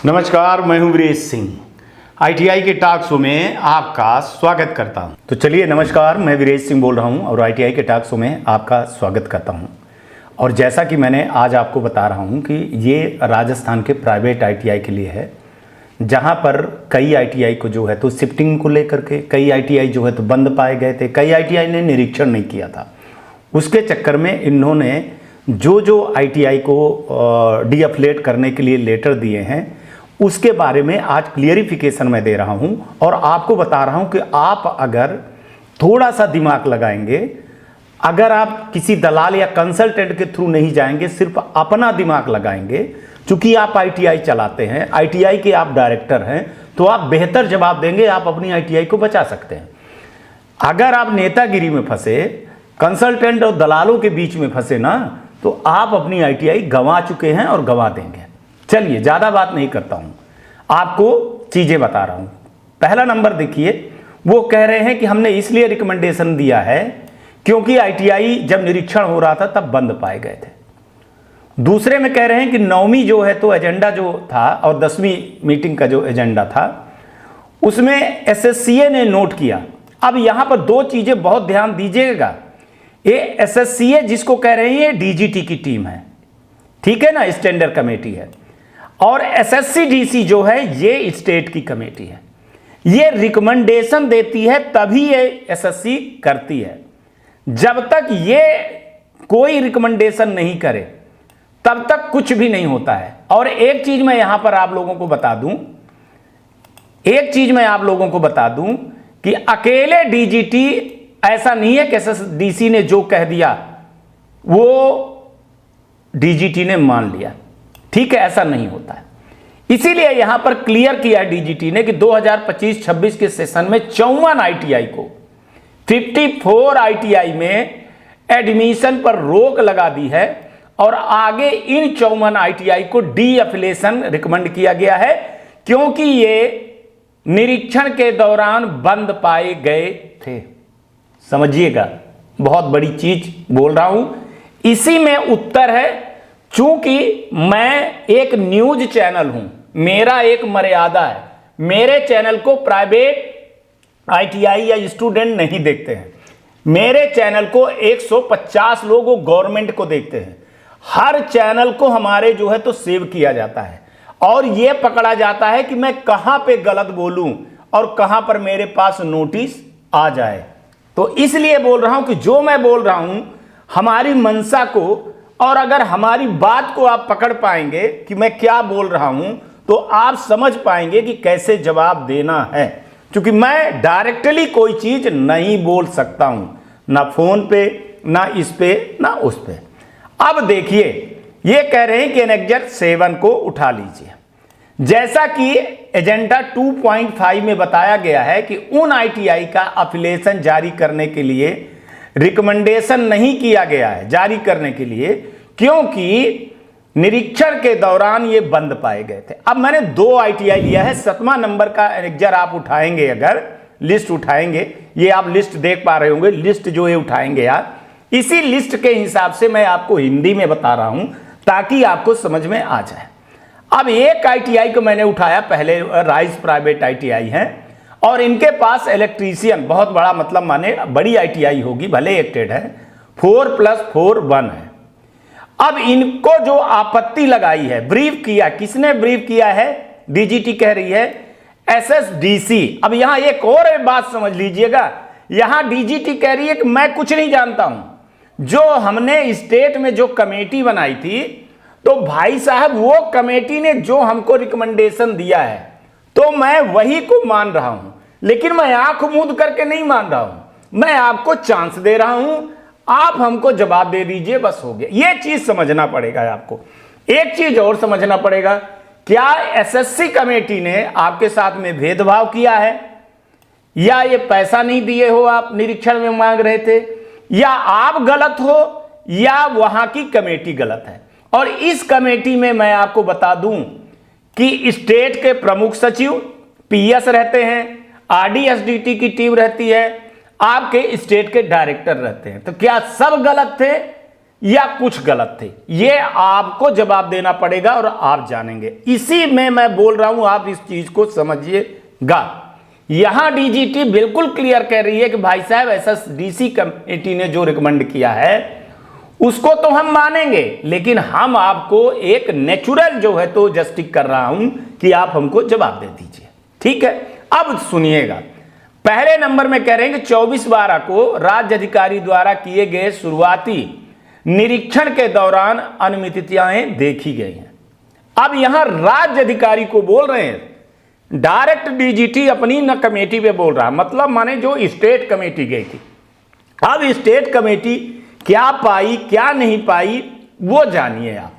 नमस्कार, मैं हूं वीरेश सिंह। आईटीआई के टॉक शो में आपका स्वागत करता हूं। तो चलिए, नमस्कार, मैं वीरेश सिंह बोल रहा हूं और आईटीआई के टॉक शो में आपका स्वागत करता हूं। और जैसा कि मैंने आज आपको बता रहा हूं कि ये राजस्थान के प्राइवेट आईटीआई के लिए है, जहां पर कई आईटीआई को जो है तो शिफ्टिंग को लेकर के कई आईटीआई जो है तो बंद पाए गए थे, कई आईटीआई ने निरीक्षण नहीं किया था। उसके चक्कर में इन्होंने जो आईटीआई को डीअफिलिएट करने के लिए लेटर दिए हैं, उसके बारे में आज क्लियरिफिकेशन मैं दे रहा हूं और आपको बता रहा हूं कि आप अगर थोड़ा सा दिमाग लगाएंगे, अगर आप किसी दलाल या कंसल्टेंट के थ्रू नहीं जाएंगे, सिर्फ अपना दिमाग लगाएंगे, क्योंकि आप आईटीआई चलाते हैं, आईटीआई के आप डायरेक्टर हैं, तो आप बेहतर जवाब देंगे, आप अपनी आईटीआई को बचा सकते हैं। अगर आप नेतागिरी में फंसे, कंसल्टेंट और दलालों के बीच में फंसे ना, तो आप अपनी आईटीआई गंवा चुके हैं और गंवा देंगे। चलिए, ज़्यादा बात नहीं करता हूं, आपको चीज़ें बता रहा हूं। पहला नंबर देखिए, वो कह रहे हैं कि हमने इसलिए रिकमेंडेशन दिया है क्योंकि आईटीआई जब निरीक्षण हो रहा था तब बंद पाए गए थे। दूसरे में कह रहे हैं कि 9वीं जो है तो एजेंडा जो था और 10वीं मीटिंग का जो एजेंडा था उसमें एसएससीए ने नोट किया। अब यहां पर दो चीज़ें बहुत ध्यान दीजिएगा। ये एसएससीए जिसको कह रहे हैं, ये डीजीटी की टीम है, ठीक है ना, स्टैंडर्ड कमेटी है। और एसएससी-डीसी जो है ये स्टेट की कमेटी है, ये रिकमेंडेशन देती है तभी ये एसएससी करती है। जब तक ये कोई रिकमेंडेशन नहीं करे तब तक कुछ भी नहीं होता है। और एक चीज मैं यहां पर आप लोगों को बता दूं, कि अकेले डीजीटी ऐसा नहीं है कि एसएससी-डीसी ने जो कह दिया वो डीजीटी ने मान लिया, ठीक है, ऐसा नहीं होता है। इसीलिए यहां पर क्लियर किया डीजीटी ने कि 2025-26 के सेशन में 54 आईटीआई को 54 आईटीआई में एडमिशन पर रोक लगा दी है और आगे इन 54 आईटीआई को डीअफिलिएशन रिकमेंड किया गया है, क्योंकि ये निरीक्षण के दौरान बंद पाए गए थे। समझिएगा, बहुत बड़ी चीज बोल रहा हूं, इसी में उत्तर है। चूंकि मैं एक न्यूज चैनल हूं, मेरा एक मर्यादा है, मेरे चैनल को प्राइवेट आईटीआई या स्टूडेंट नहीं देखते हैं। मेरे चैनल को 150 लोग गवर्नमेंट को देखते हैं। हर चैनल को हमारे जो है तो सेव किया जाता है और यह पकड़ा जाता है कि मैं कहां पे गलत बोलूं और कहां पर मेरे पास नोटिस आ जाए। तो इसलिए बोल रहा हूं कि जो मैं बोल रहा हूं हमारी मंशा को, और अगर हमारी बात को आप पकड़ पाएंगे कि मैं क्या बोल रहा हूं, तो आप समझ पाएंगे कि कैसे जवाब देना है। क्योंकि मैं डायरेक्टली कोई चीज नहीं बोल सकता हूं, ना फोन पे, ना इस पे, ना उस पे। अब देखिए, ये कह रहे हैं कि एनेक्जर 7 को उठा लीजिए। जैसा कि एजेंडा 2.5 में बताया गया है कि उन आईटीआई का अफिलिएशन जारी करने के लिए रिकमेंडेशन नहीं किया गया है जारी करने के लिए, क्योंकि निरीक्षण के दौरान ये बंद पाए गए थे। अब मैंने 2 आईटीआई लिया है, 7वां नंबर का एनेक्जर आप उठाएंगे, अगर लिस्ट उठाएंगे, ये आप लिस्ट देख पा रहे होंगे, लिस्ट जो ये उठाएंगे आप, इसी लिस्ट के हिसाब से मैं आपको हिंदी में बता रहा हूं ताकि आपको समझ में आ जाए। अब एक आईटीआई को मैंने उठाया, पहले राइस प्राइवेट आईटीआई है और इनके पास इलेक्ट्रीशियन बहुत बड़ा, मतलब माने बड़ी आईटीआई होगी, भले एक्टेड है, 4+4 1 है। अब इनको जो आपत्ति लगाई है, ब्रीफ किया, किसने ब्रीफ किया है? डीजीटी कह रही है, एसएसडीसी। अब यहां एक और बात समझ लीजिएगा, यहां डीजीटी कह रही है कि मैं कुछ नहीं जानता हूं, जो हमने स्टेट में जो कमेटी बनाई थी, तो भाई साहब वो कमेटी ने जो हमको रिकमेंडेशन दिया है तो मैं वही को मान रहा हूं, लेकिन मैं आंख मूंद करके नहीं मान रहा हूं, मैं आपको चांस दे रहा हूं, आप हमको जवाब दे दीजिए, बस हो गया। यह चीज समझना पड़ेगा आपको। एक चीज और समझना पड़ेगा, क्या एसएससी कमेटी ने आपके साथ में भेदभाव किया है, या ये पैसा नहीं दिए हो, आप निरीक्षण में मांग रहे थे, या आप गलत हो, या वहां की कमेटी गलत है? और इस कमेटी में मैं आपको बता दूं कि स्टेट के प्रमुख सचिव पीएस रहते हैं, आरडीएसडीटी की टीम रहती है, आपके स्टेट के डायरेक्टर रहते हैं। तो क्या सब गलत थे? या कुछ गलत थे, ये आपको जवाब देना पड़ेगा और आप जानेंगे। इसी में मैं बोल रहा हूं, आप इस चीज को समझिएगा। यहां डीजीटी बिल्कुल क्लियर कह रही है कि भाई साहब ऐसा डीसी कमेटी ने जो रिकमेंड किया है उसको तो हम मानेंगे, लेकिन हम आपको एक नेचुरल जो है तो जस्टिस कर रहा हूं कि आप हमको जवाब दे दीजिए। ठीक है, अब सुनिएगा। पहले नंबर में कह रहे हैं कि 24/12 को राज्य अधिकारी द्वारा किए गए शुरुआती निरीक्षण के दौरान अनियमितताएं देखी गई हैं। अब यहां राज्य अधिकारी को बोल रहे हैं, डायरेक्ट डीजीटी अपनी न कमेटी पे बोल रहा, मतलब माने जो स्टेट कमेटी गई थी। अब स्टेट कमेटी क्या पाई क्या नहीं पाई वो जानिए आप।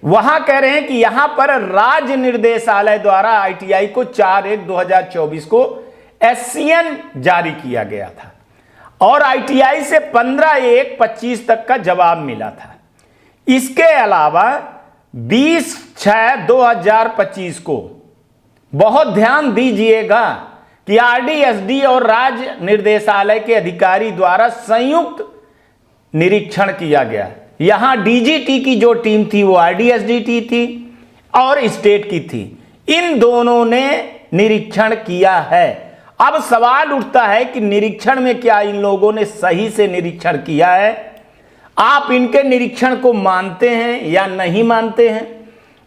वहां कह रहे हैं कि यहां पर राज्य निर्देशालय द्वारा आईटीआई को 4/1/2024 को एससीएन जारी किया गया था और आईटीआई से 15/1/25 तक का जवाब मिला था। इसके अलावा 20/6/2025 को बहुत ध्यान दीजिएगा कि आरडीएसडी और राज्य निर्देशालय के अधिकारी द्वारा संयुक्त निरीक्षण किया गया। यहां डीजीटी की जो टीम थी वो आरडीएसडी थी और स्टेट की थी, इन दोनों ने निरीक्षण किया है। अब सवाल उठता है कि निरीक्षण में क्या इन लोगों ने सही से निरीक्षण किया है? आप इनके निरीक्षण को मानते हैं या नहीं मानते हैं?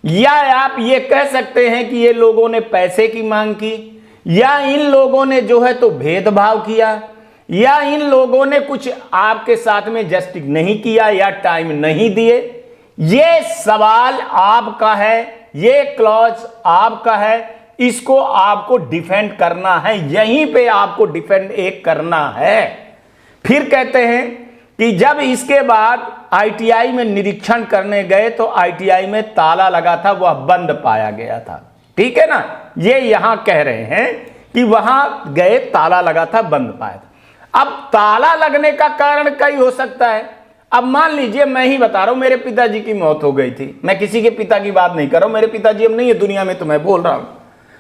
या आप ये कह सकते हैं कि ये लोगों ने पैसे की मांग की, या इन लोगों ने जो है तो भेदभाव किया, या इन लोगों ने कुछ आपके साथ में जस्टिस नहीं किया या टाइम नहीं दिए? ये सवाल आपका है, ये क्लॉज आपका है, इसको आपको डिफेंड करना है, यहीं पे आपको डिफेंड एक करना है। फिर कहते हैं कि जब इसके बाद आईटीआई में निरीक्षण करने गए तो आईटीआई में ताला लगा था, वह बंद पाया गया था। ठीक है ना, ये यहां कह रहे हैं कि वहां गए ताला लगा था, बंद पाया था। अब ताला लगने का कारण कई हो सकता है। अब मान लीजिए मैं ही बता रहा हूं, मेरे पिताजी की मौत हो गई थी, मैं किसी के पिता की बात नहीं कर रहा हूं, मेरे पिताजी अब नहीं है दुनिया में, तो मैं बोल रहा हूं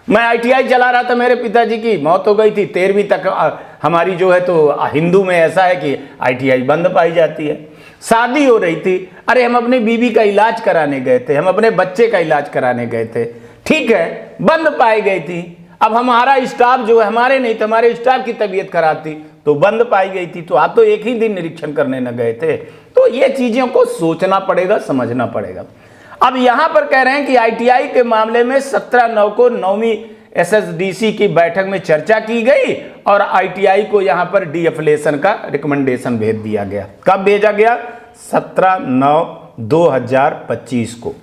मैं आईटीआई चला रहा था, मेरे पिताजी की मौत हो गई थी। 13वीं तक हमारी जो है तो हिंदू में ऐसा है कि आईटीआई बंद पाई जाती है। शादी हो रही थी, अरे हम अपनी बीवी का इलाज कराने गए थे, हम अपने बच्चे का इलाज कराने गए थे, ठीक है, बंद पाई गई थी। अब हमारा स्टाफ जो है, हमारे नहीं तो हमारे स्टाफ की तबीयत खराब थी तो बंद पाई गई थी, तो आप तो एक ही दिन निरीक्षण करने न गए थे। तो ये चीजों को सोचना पड़ेगा, समझना पड़ेगा। अब यहां पर कह रहे हैं कि आईटीआई के मामले में 17/9 को 9वीं एसएसडीसी की बैठक में चर्चा की गई और आईटीआई को यहां पर डीएफिलेशन का रिकमेंडेशन भेज दिया गया। कब भेजा गया? 17/9/2025 को।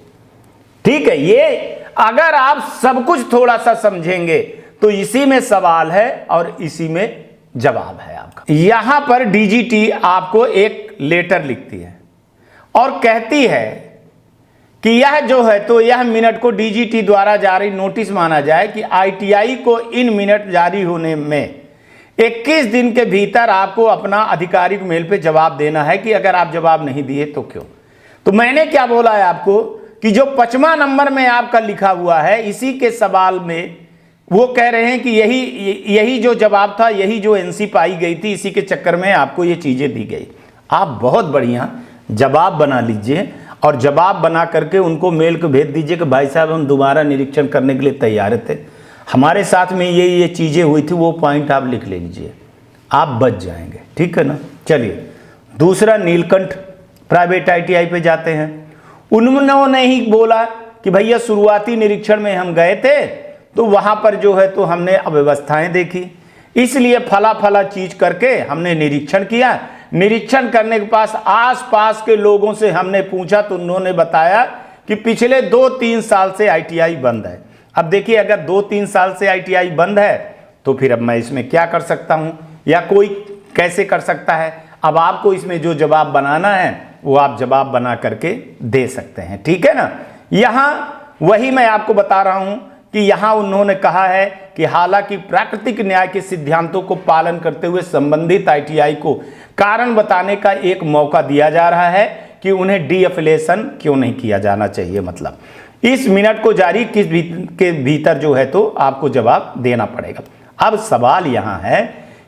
ठीक है, ये अगर आप सब कुछ थोड़ा सा समझेंगे तो इसी में सवाल है और इसी में जवाब है आपका। यहां पर डीजीटी आपको एक लेटर लिखती है और कहती है कि यह जो है तो यह मिनट को डीजीटी द्वारा जारी नोटिस माना जाए कि आईटीआई को इन मिनट जारी होने में 21 दिन के भीतर आपको अपना आधिकारिक मेल पे जवाब देना है कि अगर आप जवाब नहीं दिए तो क्यों। तो मैंने क्या बोला है आपको कि जो 5वां नंबर में आपका लिखा हुआ है, इसी के सवाल में वो कह रहे हैं कि यही जो जवाब था, यही जो एनसी पाई गई थी, इसी के चक्कर में आपको ये चीजें दी गई। आप बहुत बढ़िया जवाब बना लीजिए और जवाब बना करके उनको मेल को भेज दीजिए कि भाई साहब हम दोबारा निरीक्षण करने के लिए तैयार थे, हमारे साथ में ये चीजें हुई थी, वो पॉइंट आप लिख लीजिए, आप बच जाएंगे। ठीक है ना। चलिए दूसरा, नीलकंठ प्राइवेट आईटीआई पे जाते हैं। उन्होंने ही बोला कि भैया शुरुआती निरीक्षण में हम गए थे तो वहां पर जो है तो हमने अव्यवस्थाएं देखी, इसलिए फला फला चीज करके हमने निरीक्षण किया। निरीक्षण करने के पास आसपास के लोगों से हमने पूछा तो उन्होंने बताया कि पिछले 2-3 साल से आईटीआई बंद है। अब देखिए, अगर 2-3 साल से आईटीआई बंद है तो फिर अब मैं इसमें क्या कर सकता हूं या कोई कैसे कर सकता है। अब आपको इसमें जो जवाब बनाना है वो आप जवाब बना करके दे सकते हैं। ठीक है ना। यहां वही मैं आपको बता रहा हूं कि यहां उन्होंने कहा है कि हालांकि प्राकृतिक न्याय के सिद्धांतों को पालन करते हुए संबंधित आईटीआई को कारण बताने का एक मौका दिया जा रहा है कि उन्हें डीएफिलेशन क्यों नहीं किया जाना चाहिए। मतलब इस मिनट को जारी के भीतर जो है तो आपको जवाब देना पड़ेगा। अब सवाल यहां है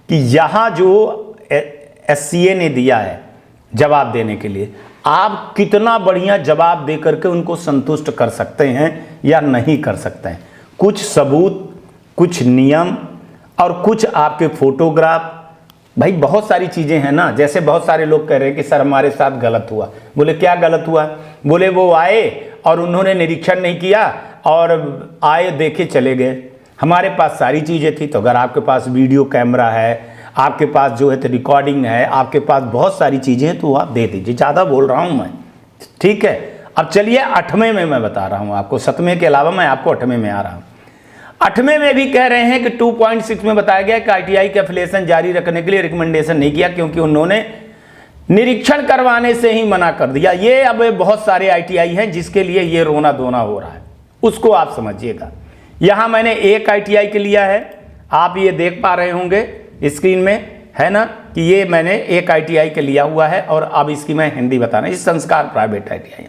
कि यहां जो एससीए ने दिया है जवाब देने के लिए, आप कितना बढ़िया जवाब दे करके उनको संतुष्ट कर सकते हैं या नहीं कर सकते हैं। कुछ सबूत, कुछ नियम और कुछ आपके फोटोग्राफ, भाई बहुत सारी चीज़ें हैं ना। जैसे बहुत सारे लोग कह रहे हैं कि सर हमारे साथ गलत हुआ। बोले क्या गलत हुआ? बोले वो आए और उन्होंने निरीक्षण नहीं किया और आए देखे चले गए। हमारे पास सारी चीज़ें थी। तो अगर आपके पास वीडियो कैमरा है, आपके पास जो है तो रिकॉर्डिंग है, आपके पास बहुत सारी चीज़ें हैं, तो आप दे दीजिए। ज़्यादा बोल रहा हूँ मैं, ठीक है। अब चलिए 8वें में मैं बता रहा हूँ आपको, 7वें के अलावा मैं आपको 8वें में आ रहा हूँ। 8वें में भी कह रहे हैं कि 2.6 में बताया गया कि ITI के एफिलिएशन जारी रखने के लिए रिकमेंडेशन नहीं किया क्योंकि उन्होंने निरीक्षण करवाने से ही मना कर दिया। ये अब बहुत सारे ITI हैं जिसके लिए ये रोना धोना हो रहा है, उसको आप समझिएगा। यहाँ मैंने एक ITI के लिया है, आप ये देख पा रहे होंगे स्क्रीन में, है ना, कि ये मैंने एक ITI के लिया हुआ है और अब इसकी मैं हिंदी बता रहा हूँ। इस संस्कार प्राइवेट ITI,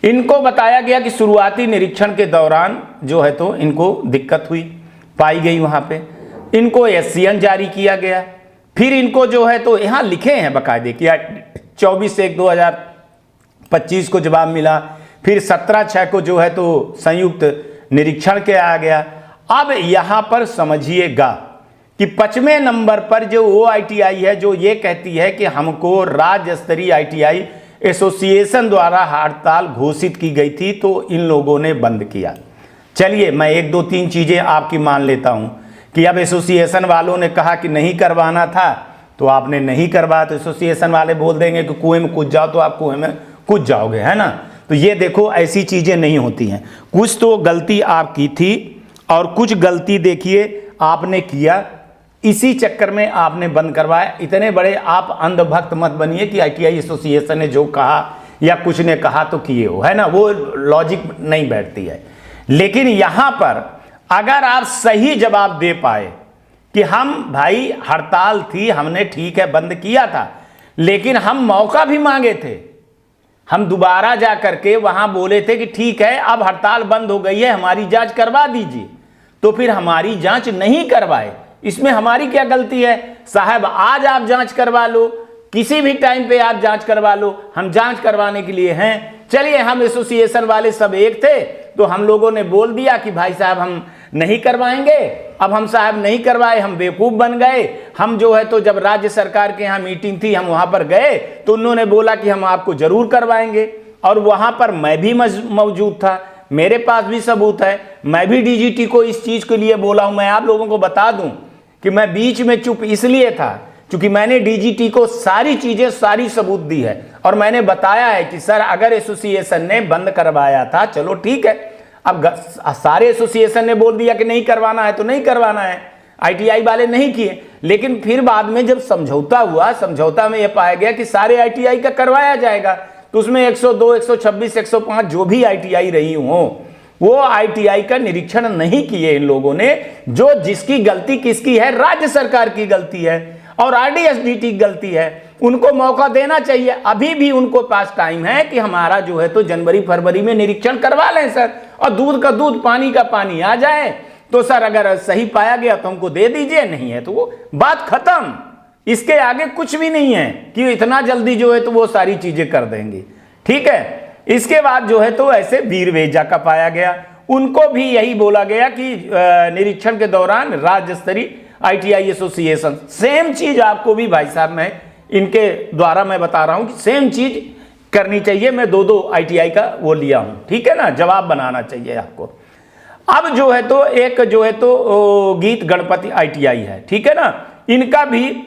इनको बताया गया कि शुरुआती निरीक्षण के दौरान जो है तो इनको दिक्कत हुई पाई गई, वहाँ पे इनको SCN जारी किया गया। फिर इनको जो है तो यहाँ लिखे हैं बाकायदे कि 24/1/2025 को जवाब मिला, फिर 17/6 को जो है तो संयुक्त निरीक्षण के आ गया। अब यहाँ पर समझिएगा कि 5वें नंबर पर जो वो ITI है जो ये कहती है कि हमको राज्य स्तरीय ITI एसोसिएशन द्वारा हड़ताल घोषित की गई थी, तो इन लोगों ने बंद किया। चलिए मैं 1 2 3 चीज़ें आपकी मान लेता हूँ कि अब एसोसिएशन वालों ने कहा कि नहीं करवाना था तो आपने नहीं करवाया, तो एसोसिएशन वाले बोल देंगे कि कुएं में कूद जाओ तो आप कुएं में कूद जाओगे, है ना। तो ये देखो ऐसी चीज़ें नहीं होती हैं। कुछ तो गलती आपकी थी और कुछ गलती देखिए आपने किया, इसी चक्कर में आपने बंद करवाया। इतने बड़े आप अंधभक्त मत बनिए कि ITI एसोसिएशन ने जो कहा या कुछ ने कहा तो किए हो, है ना, वो लॉजिक नहीं बैठती है। लेकिन यहाँ पर अगर आप सही जवाब दे पाए कि हम भाई हड़ताल थी, हमने ठीक है बंद किया था, लेकिन हम मौका भी मांगे थे, हम दोबारा जा करके वहां बोले थे कि ठीक है अब हड़ताल बंद हो गई है, हमारी जांच करवा दीजिए, तो फिर हमारी जांच नहीं करवाए, इसमें हमारी क्या गलती है? साहब आज आप जांच करवा लो, किसी भी टाइम पे आप जांच करवा लो, हम जांच करवाने के लिए हैं। चलिए हम एसोसिएशन वाले सब एक थे तो हम लोगों ने बोल दिया कि भाई साहब हम नहीं करवाएंगे। अब हम साहब नहीं करवाए, हम बेवकूफ़ बन गए। हम जो है तो जब राज्य सरकार के यहाँ मीटिंग थी हम वहाँ पर गए तो उन्होंने बोला कि हम आपको जरूर करवाएंगे, और वहाँ पर मैं भी मौजूद था, मेरे पास भी सबूत है। मैं भी DGT को इस चीज़ के लिए बोला हूँ। मैं आप लोगों को बता दूँ कि मैं बीच में चुप इसलिए था क्योंकि मैंने DGT को सारी चीज़ें, सारी सबूत दी है और मैंने बताया है कि सर अगर एसोसिएशन ने बंद करवाया था चलो ठीक है, अब सारे एसोसिएशन ने बोल दिया कि नहीं करवाना है तो नहीं करवाना है, ITI वाले नहीं किए। लेकिन फिर बाद में जब समझौता हुआ, समझौता में यह पाया गया कि सारे ITI का करवाया जाएगा, तो उसमें 102, 126, 105 जो भी ITI रही हों वो ITI का निरीक्षण नहीं किए इन लोगों ने। जो जिसकी गलती किसकी है? राज्य सरकार की गलती है और RDSDT की गलती है। उनको मौका देना चाहिए, अभी भी उनको पास टाइम है कि हमारा जो है तो जनवरी फरवरी में निरीक्षण करवा लें सर, और दूध का दूध पानी का पानी आ जाए तो सर अगर सही पाया गया तो हमको दे दीजिए, नहीं है तो वो बात खत्म। इसके आगे कुछ भी नहीं है कि इतना जल्दी जो है तो वो सारी चीजें कर देंगे, ठीक है। इसके बाद जो है तो ऐसे वीर वेजा का पाया गया, उनको भी यही बोला गया कि निरीक्षण के दौरान राज्य स्तरीय ITI एसोसिएशन, सेम चीज आपको भी भाई साहब मैं इनके द्वारा मैं बता रहा हूं कि सेम चीज करनी चाहिए। मैं 2 ITI का वो लिया हूं, ठीक है ना, जवाब बनाना चाहिए आपको। अब जो है तो एक जो है तो गीत गणपति ITI है, ठीक है ना, इनका भी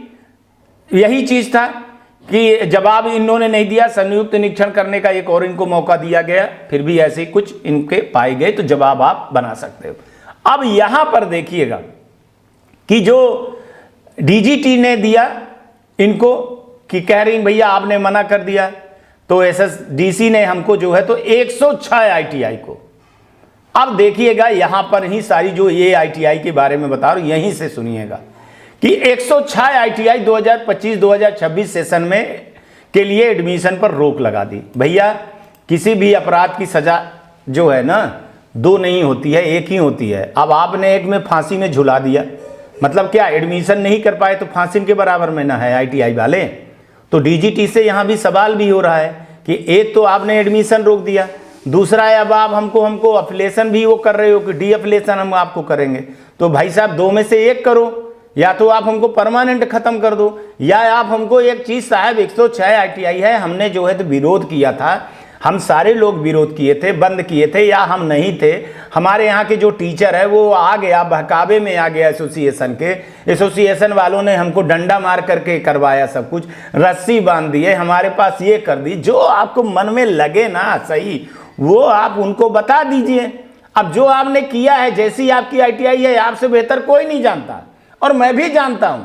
यही चीज था कि जवाब इन्होंने नहीं दिया, संयुक्त निरीक्षण करने का एक और इनको मौका दिया गया, फिर भी ऐसे कुछ इनके पाए गए, तो जवाब आप बना सकते हो। अब यहां पर देखिएगा कि जो DGT ने दिया इनको कि कह रही भैया आपने मना कर दिया, तो SSDC ने हमको जो है तो 106 ITI को। अब देखिएगा यहां पर ही सारी जो ये ITI के बारे में बता रहा हूं, यहीं से सुनिएगा कि 106 ITI 2025-2026 सेशन में के लिए एडमिशन पर रोक लगा दी। भैया किसी भी अपराध की सजा जो है ना 2 नहीं होती है, 1 ही होती है। अब आपने एक में फांसी में झुला दिया, मतलब क्या एडमिशन नहीं कर पाए तो फांसी के बराबर में ना है ITI वाले। तो DGT से यहाँ भी सवाल भी हो रहा है कि एक तो आपने एडमिशन रोक दिया, दूसरा है अब आप हमको अफिलेशन भी वो कर रहे हो कि डी अफिलेशन हम आपको करेंगे। तो भाई साहब दो में से एक करो, या तो आप हमको परमानेंट खत्म कर दो, या आप हमको एक चीज साहब 106 आईटीआई है, हमने जो है तो विरोध किया था, हम सारे लोग विरोध किए थे, बंद किए थे, या हम नहीं थे, हमारे यहाँ के जो टीचर है वो आ गया, बहकावे में आ गया एसोसिएशन के, एसोसिएशन वालों ने हमको डंडा मार करके करवाया, सब कुछ रस्सी बांध दिए, हमारे पास ये कर दी। जो आपको मन में लगे ना सही वो आप उनको बता दीजिए। अब जो आपने किया है, जैसी आपकी आईटीआई है, आपसे बेहतर कोई नहीं जानता और मैं भी जानता हूं,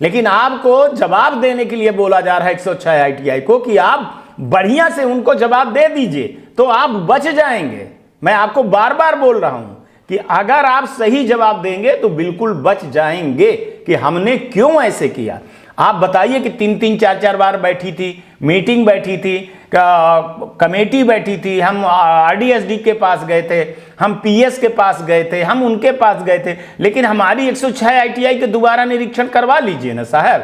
लेकिन आपको जवाब देने के लिए बोला जा रहा है 106 आईटीआई को कि आप बढ़िया से उनको जवाब दे दीजिए तो आप बच जाएंगे। मैं आपको बार बार बोल रहा हूं कि अगर आप सही जवाब देंगे तो बिल्कुल बच जाएंगे कि हमने क्यों ऐसे किया। आप बताइए कि 3-3 4-4 बार बैठी थी, मीटिंग बैठी थी, कमेटी बैठी थी, हम आरडीएसडी के पास गए थे, हम पीएस के पास गए थे, हम उनके पास गए थे, लेकिन हमारी 106 आईटीआई के दोबारा निरीक्षण करवा लीजिए ना साहब,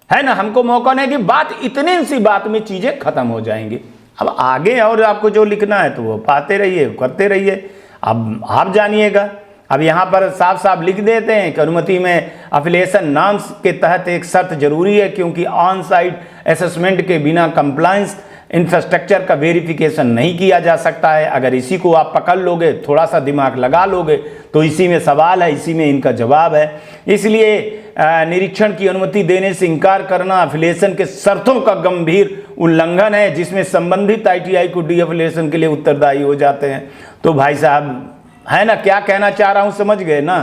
है ना। हमको मौका नहीं कि बात इतनी सी बात में चीजें खत्म हो जाएंगी। अब आगे और आपको जो लिखना है तो वो पाते रहिए, करते रहिए, अब आप जानिएगा। अब यहाँ पर साफ साफ लिख देते हैं कि अनुमति में अफिलिएशन नॉर्म्स के तहत एक शर्त जरूरी है, क्योंकि ऑन साइट असेसमेंट के बिना कंप्लायंस इंफ्रास्ट्रक्चर का वेरिफिकेशन नहीं किया जा सकता है। अगर इसी को आप पकड़ लोगे, थोड़ा सा दिमाग लगा लोगे, तो इसी में सवाल है, इसी में इनका जवाब है। इसलिए निरीक्षण की अनुमति देने से इनकार करना अफिलिएशन के शर्तों का गंभीर उल्लंघन है, जिसमें संबंधित आईटीआई को डी अफिलिएशन के लिए उत्तरदायी हो जाते हैं। तो भाई साहब, है ना, क्या कहना चाह रहा हूं समझ गए ना,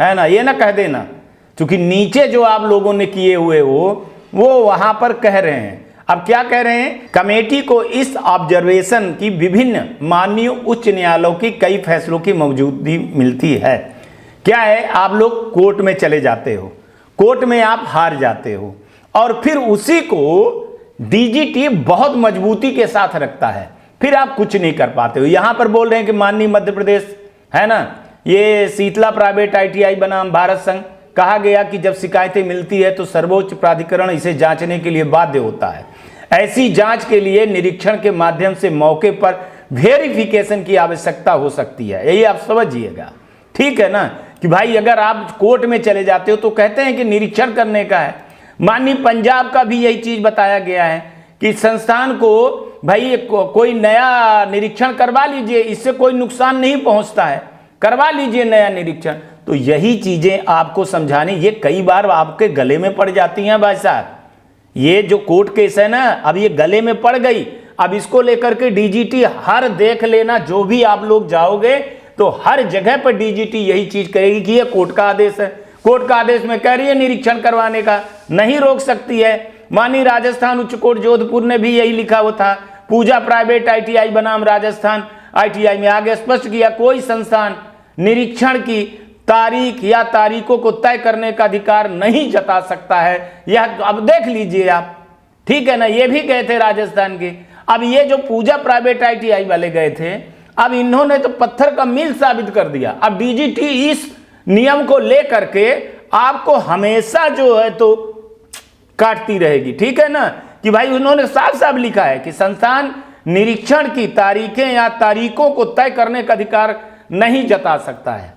है ना, ये ना कह देना, क्योंकि नीचे जो आप लोगों ने किए हुए हो वो वहां पर कह रहे हैं। अब क्या कह रहे हैं, कमेटी को इस ऑब्जर्वेशन की विभिन्न माननीय उच्च न्यायालयों की कई फैसलों की मौजूदगी मिलती है। क्या है, आप लोग कोर्ट में चले जाते हो, कोर्ट में आप हार जाते हो, और फिर उसी को डीजीटी बहुत मजबूती के साथ रखता है, फिर आप कुछ नहीं कर पाते हो। यहां पर बोल रहे हैं कि माननीय मध्य प्रदेश, है ना, ये शीतला प्राइवेट आईटीआई बनाम भारत संघ, कहा गया कि जब शिकायतें मिलती है तो सर्वोच्च प्राधिकरण इसे जांचने के लिए बाध्य होता है। ऐसी जांच के लिए निरीक्षण के माध्यम से मौके पर वेरिफिकेशन की आवश्यकता हो सकती है, यही आप समझिएगा, ठीक है ना। कि भाई अगर आप कोर्ट में चले जाते हो तो कहते हैं कि निरीक्षण करने का है। माननीय पंजाब का भी यही चीज बताया गया है कि संस्थान को भाई कोई नया निरीक्षण करवा लीजिए, इससे कोई नुकसान नहीं पहुंचता है, करवा लीजिए नया निरीक्षण। तो यही चीजें आपको समझानी, ये कई बार आपके गले में पड़ जाती हैं भाई साहब। ये जो कोर्ट केस है ना, अब ये गले में पड़ गई, अब इसको लेकर के डीजीटी हर देख लेना, जो भी आप लोग जाओगे तो हर जगह पर डीजीटी यही चीज कहेगी कि ये कोर्ट का आदेश है, कोर्ट का आदेश में कह रही है निरीक्षण करवाने का, नहीं रोक सकती है। माननीय राजस्थान उच्च कोर्ट जोधपुर ने भी यही लिखा हुआ था, पूजा प्राइवेट आईटीआई बनाम राजस्थान आईटीआई में आगे स्पष्ट किया, कोई संस्थान निरीक्षण की तारीख या तारीखों को तय करने का अधिकार नहीं जता सकता है। यह अब देख लीजिए आप, ठीक है ना, ये भी गए थे राजस्थान के। अब ये जो पूजा प्राइवेट आईटीआई वाले गए थे, अब इन्होंने तो पत्थर का मील साबित कर दिया। अब डीजीटी इस नियम को लेकर के आपको हमेशा जो है तो काटती रहेगी, ठीक है ना, कि भाई उन्होंने साफ साफ लिखा है कि संस्थान निरीक्षण की तारीखें या तारीखों को तय करने का अधिकार नहीं जता सकता है।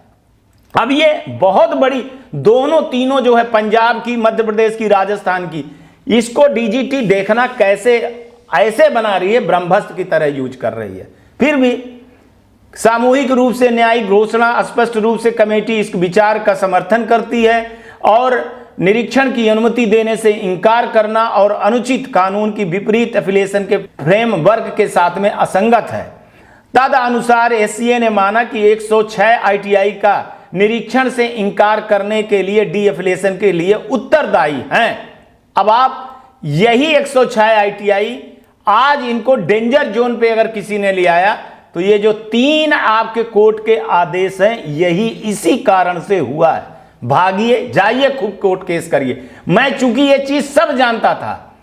अब ये बहुत बड़ी दोनों तीनों जो है, पंजाब की, मध्य प्रदेश की, राजस्थान की, इसको डीजीटी देखना कैसे ऐसे बना रही है, ब्रह्मस्त्र की तरह यूज कर रही है। फिर भी सामूहिक रूप से न्यायिक घोषणा, स्पष्ट रूप से कमेटी इस विचार का समर्थन करती है और निरीक्षण की अनुमति देने से इनकार करना और अनुचित कानून की विपरीत एफिलिएशन के फ्रेमवर्क के साथ में असंगत है। तदनुसार एससीए ने माना कि 106 आईटीआई का निरीक्षण से इनकार करने के लिए डी एफिलिएशन के लिए उत्तरदायी हैं। अब आप यही 106 आईटीआई आज इनको डेंजर जोन पे अगर किसी ने ले आया तो ये जो 3 आपके कोर्ट के आदेश हैं, यही इसी कारण से हुआ है। भागिए, जाइए, खूब कोर्ट केस करिए। मैं चूंकि ये चीज सब जानता था,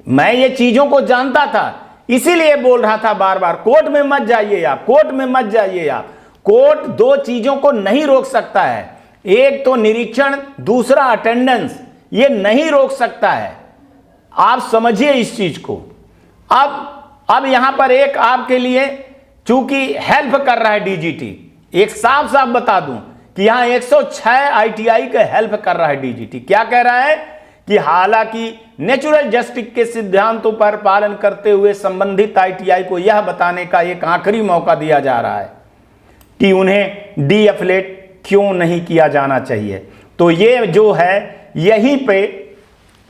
मैं ये चीजों को जानता था, इसीलिए बोल रहा था बार बार, कोर्ट में मत जाइए आप, कोर्ट में मत जाइए आप। कोर्ट दो चीजों को नहीं रोक सकता है, एक तो निरीक्षण, दूसरा अटेंडेंस, ये नहीं रोक सकता है। आप समझिए इस चीज को। अब अब यहां पर एक आपके लिए चूंकि हेल्प कर रहा है डीजीटी, एक साफ साफ बता दूं कि यहां 106 आईटीआई का हेल्प कर रहा है डीजीटी। क्या कह रहा है कि हालांकि नेचुरल जस्टिस के सिद्धांतों पर पालन करते हुए संबंधित आईटीआई को यह बताने का एक आखिरी मौका दिया जा रहा है कि उन्हें डीएफिलेट क्यों नहीं किया जाना चाहिए। तो ये जो है यहीं पे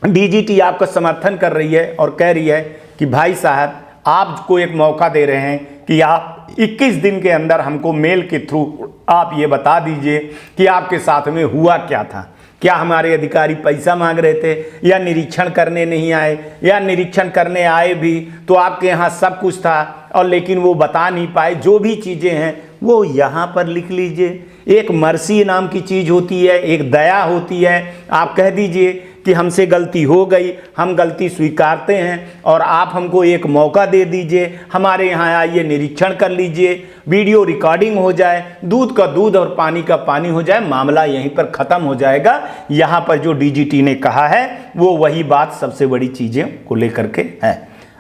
डीजीटी आपका समर्थन कर रही है और कह रही है कि भाई साहब आपको एक मौका दे रहे हैं कि आप 21 दिन के अंदर हमको मेल के थ्रू आप ये बता दीजिए कि आपके साथ में हुआ क्या था। क्या हमारे अधिकारी पैसा मांग रहे थे, या निरीक्षण करने नहीं आए, या निरीक्षण करने आए भी तो आपके यहाँ सब कुछ था और लेकिन वो बता नहीं पाए। जो भी चीज़ें हैं वो यहाँ पर लिख लीजिए। एक मर्सी नाम की चीज़ होती है, एक दया होती है। आप कह दीजिए कि हमसे गलती हो गई, हम गलती स्वीकारते हैं और आप हमको एक मौका दे दीजिए, हमारे यहाँ आइए, निरीक्षण कर लीजिए, वीडियो रिकॉर्डिंग हो जाए, दूध का दूध और पानी का पानी हो जाए, मामला यहीं पर ख़त्म हो जाएगा। यहाँ पर जो डीजीटी ने कहा है वो वही बात सबसे बड़ी चीज़ें को लेकर के है।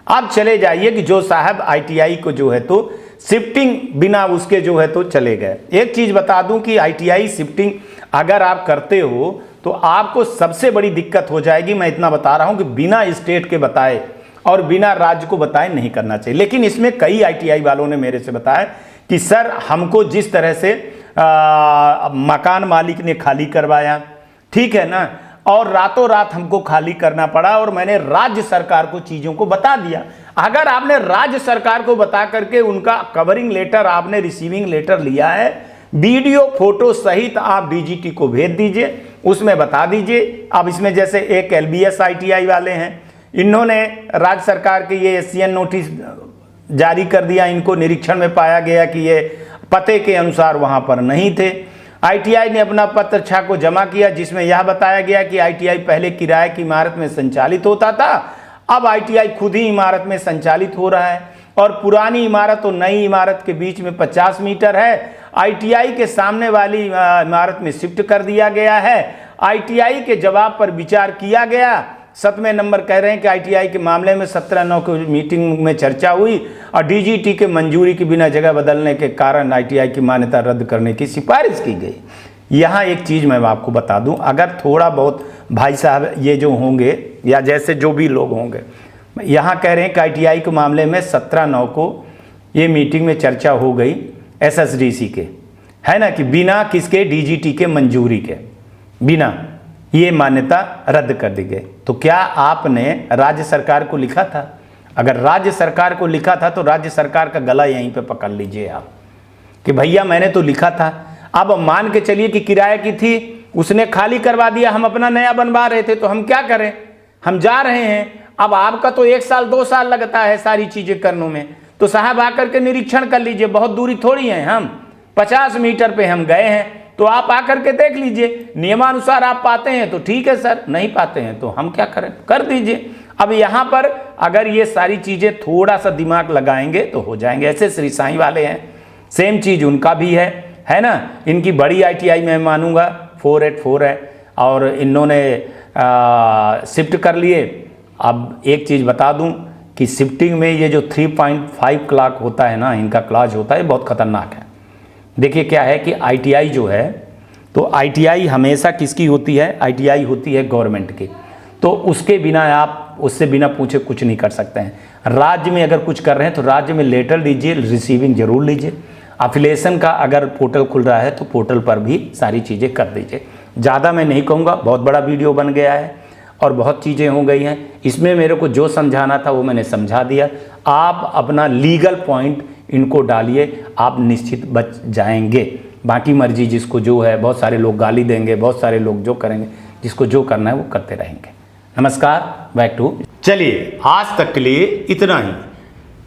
आप चले जाइए कि जो साहब आईटीआई को जो है तो शिफ्टिंग बिना उसके जो है तो चले गए। एक चीज़ बता दूं कि आईटीआई शिफ्टिंग अगर आप करते हो तो आपको सबसे बड़ी दिक्कत हो जाएगी। मैं इतना बता रहा हूं कि बिना स्टेट के बताए और बिना राज्य को बताए नहीं करना चाहिए। लेकिन इसमें कई आईटीआई वालों ने मेरे से बताया कि सर हमको जिस तरह से मकान मालिक ने खाली करवाया, ठीक है ना, और रातों रात हमको खाली करना पड़ा और मैंने राज्य सरकार को चीज़ों को बता दिया। अगर आपने राज्य सरकार को बता करके उनका कवरिंग लेटर, आपने रिसीविंग लेटर लिया है, वीडियो फोटो सहित आप डीजीटी को भेज दीजिए, उसमें बता दीजिए। अब इसमें जैसे एक एलबीएस आईटीआई वाले हैं, इन्होंने राज्य सरकार के ये एससीएन नोटिस जारी कर दिया, इनको निरीक्षण में पाया गया कि ये पते के अनुसार वहाँ पर नहीं थे। आईटीआई ने अपना पत्र छाप को जमा किया जिसमें यह बताया गया कि आईटीआई पहले किराए की इमारत में संचालित होता था, अब आईटीआई खुद ही इमारत में संचालित हो रहा है और पुरानी इमारत और नई इमारत के बीच में 50 मीटर है। आईटीआई के सामने वाली इमारत में शिफ्ट कर दिया गया है। आईटीआई के जवाब पर विचार किया गया। 7वें नंबर कह रहे हैं कि आईटीआई के मामले में 17/9 को मीटिंग में चर्चा हुई और डीजीटी के मंजूरी के बिना जगह बदलने के कारण आईटीआई की मान्यता रद्द करने की सिफारिश की गई। यहाँ एक चीज़ मैं आपको बता दूं, अगर थोड़ा बहुत भाई साहब ये जो होंगे या जैसे जो भी लोग होंगे, यहाँ कह रहे हैं कि आईटीआई के मामले में 17/9 को ये मीटिंग में चर्चा हो गई एसएसडीसी के, है ना, कि बिना किसके, डीजीटी के मंजूरी के बिना ये मान्यता रद्द कर दी गई। तो क्या आपने राज्य सरकार को लिखा था? अगर राज्य सरकार को लिखा था तो राज्य सरकार का गला यहीं पे पकड़ लीजिए आप कि भैया मैंने तो लिखा था। अब मान के चलिए कि किराए की थी, उसने खाली करवा दिया, हम अपना नया बनवा रहे थे, तो हम क्या करें? हम जा रहे हैं। अब आपका तो 1 साल 2 साल लगता है सारी चीज़ें करने में, तो साहब आकर के निरीक्षण कर लीजिए। बहुत दूरी थोड़ी है, हम 50 मीटर पे हम गए हैं, तो आप आकर के देख लीजिए। नियमानुसार आप पाते हैं तो ठीक है सर, नहीं पाते हैं तो हम क्या करें, कर दीजिए। अब यहाँ पर अगर ये सारी चीज़ें थोड़ा सा दिमाग लगाएंगे तो हो जाएंगे। ऐसे श्री साईं वाले हैं, सेम चीज़ उनका भी है ना। इनकी बड़ी आईटीआई मैं मानूंगा 484 है और इन्होंने शिफ्ट कर लिए। अब एक चीज़ बता दूं कि शिफ्टिंग में ये जो 3.5 क्लाक होता है ना, इनका क्लास होता है, बहुत ख़तरनाक है। देखिए क्या है कि आईटीआई जो है, तो आईटीआई हमेशा किसकी होती है? आईटीआई होती है गवर्नमेंट की। तो उसके बिना आप उससे बिना पूछे कुछ नहीं कर सकते हैं। राज्य में अगर कुछ कर रहे हैं तो राज्य में लेटर दीजिए, रिसीविंग जरूर लीजिए। अफिलेशन का अगर पोर्टल खुल रहा है तो पोर्टल पर भी सारी चीज़ें कर दीजिए। ज़्यादा मैं नहीं कहूँगा, बहुत बड़ा वीडियो बन गया है और बहुत चीज़ें हो गई हैं। इसमें मेरे को जो समझाना था वो मैंने समझा दिया। आप अपना लीगल पॉइंट इनको डालिए, आप निश्चित बच जाएंगे। बाकी मर्जी जिसको जो है, बहुत सारे लोग गाली देंगे, बहुत सारे लोग जो करेंगे, जिसको जो करना है वो करते रहेंगे। नमस्कार, बैक टू। चलिए आज तक के लिए इतना ही।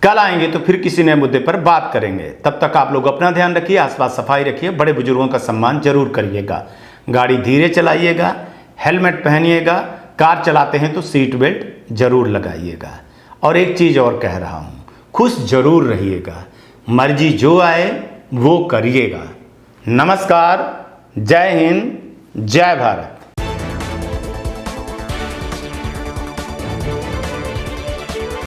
कल आएंगे तो फिर किसी नए मुद्दे पर बात करेंगे। तब तक आप लोग अपना ध्यान रखिए, आसपास सफाई रखिए, बड़े बुजुर्गों का सम्मान जरूर करिएगा, गाड़ी धीरे चलाइएगा, हेलमेट पहनिएगा, कार चलाते हैं तो सीट बेल्ट जरूर लगाइएगा। और एक चीज़ और कह रहा हूँ, खुश जरूर रहिएगा, मर्जी जो आए वो करिएगा। नमस्कार, जय हिंद, जय भारत।